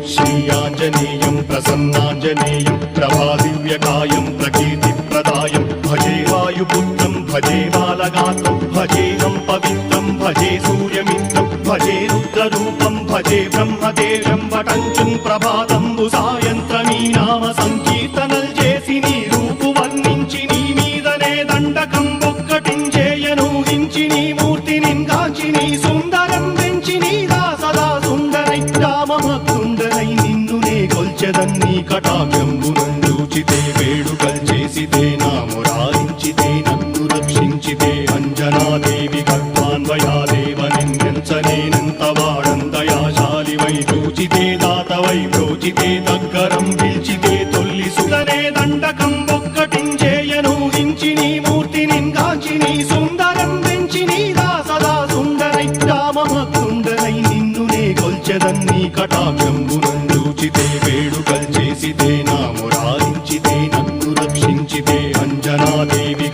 श्रीयाञ्जनेयं प्रसन्नाञ्जनेयं प्रभादिव्यकायं प्रकीर्तिप्रदायं भजे वायुपुत्रं भजे बालगात्रं भजेऽहं पवित्रं भजे सूर्यमित्रं भजे रुद्ररूपं भजे ब्रह्मदेवं वटञ्चुं प्रभाతంబు సాయంత్రమీ నామ సంకీర్తనల్ చేసి నీ రూపు వర్ణించి నీ మీదనే దండకం ఒక్కటించేయను హించి నీ మూర్తిని గాంచి నీ సుందరం పెంచి నీ సదా సుందరై రామభక్తుండనై నిన్నునే కొల్చెదన్ని కటాక్షంబునందూచితే వేడుకల్ చేసితే నా మురారించితే నన్ను రక్షించితే అంజనాదేవి గర్భాన్వయాదేవ నిన్నెంచనేనంత వాడందయాశాలివై చూచితే దాతవై బ్రోచితే దగ్గరం పిలిచితే తొల్లి సుధనే దండకం ఒక్కటించేయను హించి నీ మూర్తిని గాంచి నీ సుందరం పెంచి నీ సదా సుందరై రామభక్తుండనై నిన్నునే కొల్చెదన్ని కటాక్షంబునందూచితే వేడుకల్ చేసితే నా మురారించితే నన్ను రక్షించితే అంజనాదేవి